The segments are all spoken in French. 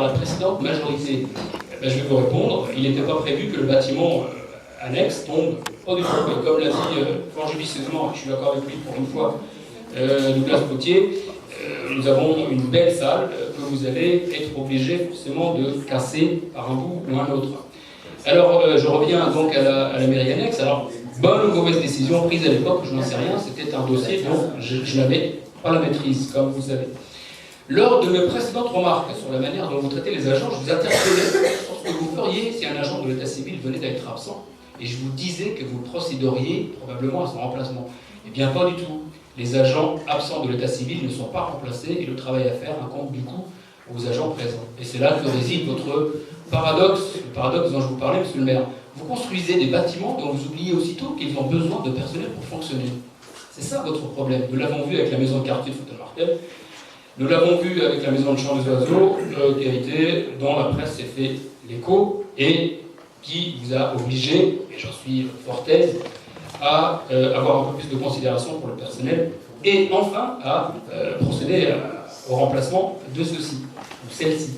la précédente majorité. Je vais vous répondre, il n'était pas prévu que le bâtiment annexe tombe pas du tout. Et comme l'a dit fort judicieusement, je suis d'accord avec lui pour une fois, Douglas Potier, nous avons une belle salle que vous allez être obligé forcément de casser par un bout ou un autre. Alors, je reviens donc à la mairie annexe. Alors, bonne ou mauvaise décision prise à l'époque, je n'en sais rien, c'était un dossier dont je n'avais pas la maîtrise, comme vous savez. Lors de mes précédentes remarques sur la manière dont vous traitez les agents, je vous interpellais sur ce que vous feriez si un agent de l'état civil venait d'être absent, et je vous disais que vous procéderiez probablement à son remplacement. Eh bien, pas du tout. Les agents absents de l'état civil ne sont pas remplacés, et le travail à faire incombe du coup aux agents présents. Et c'est là que réside votre paradoxe, le paradoxe dont je vous parlais, monsieur le maire. Vous construisez des bâtiments dont vous oubliez aussitôt qu'ils ont besoin de personnel pour fonctionner. C'est ça votre problème. Nous l'avons vu avec la maison de quartier de Fontaine-Martel. Nous l'avons vu avec la maison de chant des oiseaux, dont la presse s'est fait l'écho et qui vous a obligé, et j'en suis fort aise, à avoir un peu plus de considération pour le personnel et enfin à procéder au remplacement de ceux-ci, ou celle-ci.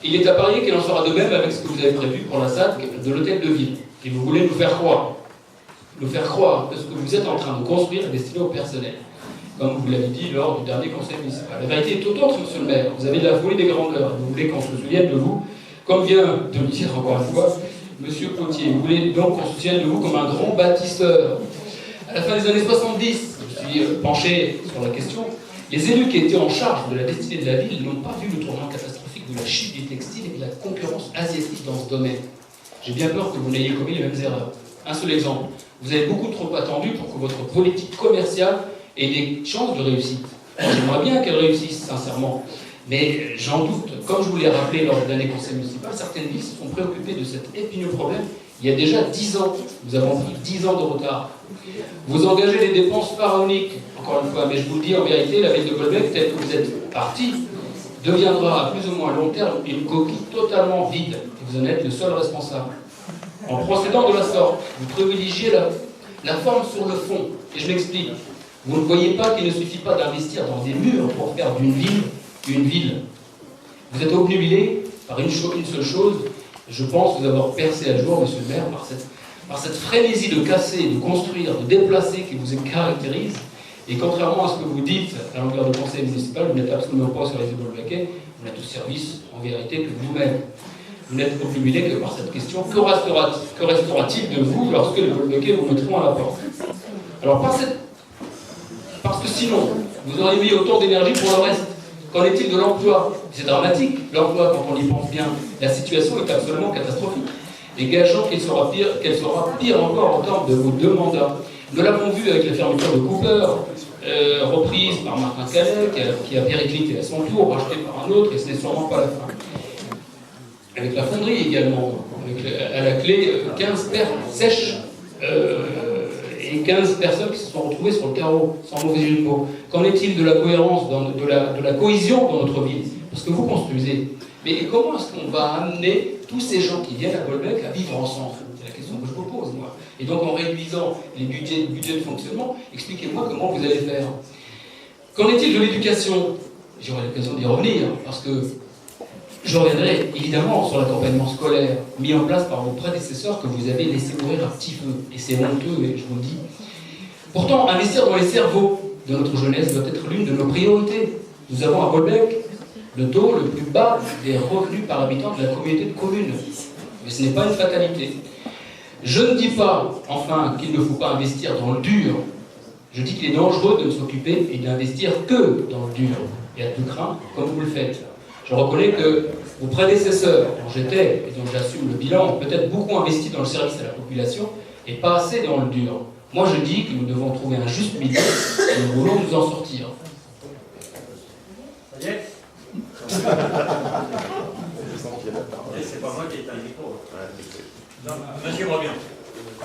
Il est à parier qu'il en sera de même avec ce que vous avez prévu pour la SAD de l'hôtel de ville. Et vous voulez nous faire croire que ce que vous êtes en train de construire est destiné au personnel, comme vous l'avez dit lors du dernier conseil municipal. La vérité est tout autre, monsieur le maire. Vous avez de la folie des grandeurs. Vous voulez qu'on se souvienne de vous, comme vient de le dire encore une fois monsieur Potier. Vous voulez donc qu'on se souvienne de vous comme un grand bâtisseur. À la fin des années 70, je suis penché sur la question, les élus qui étaient en charge de la destinée de la ville n'ont pas vu le tournant catastrophique de la chute du textile et de la concurrence asiatique dans ce domaine. J'ai bien peur que vous n'ayez commis les mêmes erreurs. Un seul exemple. Vous avez beaucoup trop attendu pour que votre politique commerciale ait des chances de réussite. J'aimerais bien qu'elle réussisse, sincèrement. Mais j'en doute. Comme je vous l'ai rappelé lors du dernier conseil municipal, certaines villes se sont préoccupées de cet épineux problème il y a déjà 10 ans. Nous avons pris 10 ans de retard. Vous engagez des dépenses pharaoniques, encore une fois, mais je vous le dis en vérité, la ville de Bolbec, telle que vous êtes parti, deviendra à plus ou moins long terme une coquille totalement vide. Et vous en êtes le seul responsable. En procédant de la sorte, vous privilégiez la forme sur le fond. Et je m'explique. Vous ne voyez pas qu'il ne suffit pas d'investir dans des murs pour faire d'une ville une ville. Vous êtes obnubilé par une seule chose. Je pense vous avoir percé à jour, monsieur le maire, par cette frénésie de casser, de construire, de déplacer qui vous caractérise. Et contrairement à ce que vous dites à longueur de conseil municipal, vous n'êtes absolument pas sur les épaules vaquées, vous n'êtes au service, en vérité, que vous-même. Vous n'êtes obnubilé que par cette question. Que restera-t-il de vous lorsque les Bolbeckais vous mettront à la porte? Alors, parce que sinon, vous auriez mis autant d'énergie pour le reste. Qu'en est-il de l'emploi? C'est dramatique, l'emploi, quand on y pense bien. La situation est absolument catastrophique. Et gageons qu'elle sera pire encore en termes de vos deux mandats. Nous l'avons vu avec la fermeture de Cooper, reprise par Martin Calais, qui a périclité à son tour, racheté par un autre, et ce n'est sûrement pas la fin. Avec la fonderie également, avec à la clé 15 pertes sèches et 15 personnes qui se sont retrouvées sur le carreau, sans mauvais jeu de mots. Qu'en est-il de la cohérence, de la cohésion dans notre ville? Parce que vous construisez. Mais comment est-ce qu'on va amener tous ces gens qui viennent à Bolbec à vivre ensemble? C'est la question que je vous pose, moi. Et donc en réduisant les budgets de fonctionnement, expliquez-moi comment vous allez faire. Qu'en est-il de l'éducation? J'aurai l'occasion d'y revenir, parce que je reviendrai évidemment sur l'accompagnement scolaire mis en place par vos prédécesseurs que vous avez laissé mourir à petit feu. Et c'est honteux, et je vous le dis. Pourtant, investir dans les cerveaux de notre jeunesse doit être l'une de nos priorités. Nous avons à Bolbec le taux le plus bas des revenus par habitant de la communauté de communes. Mais ce n'est pas une fatalité. Je ne dis pas, enfin, qu'il ne faut pas investir dans le dur. Je dis qu'il est dangereux de ne s'occuper et d'investir que dans le dur. Et à tout craint, comme vous le faites. Je reconnais que vos prédécesseurs, dont j'étais et dont j'assume le bilan, ont peut-être beaucoup investi dans le service à la population et pas assez dans le dur. Moi, je dis que nous devons trouver un juste milieu si nous voulons nous en sortir. Ça y est. C'est pas moi qui ai un micro. Monsieur revient.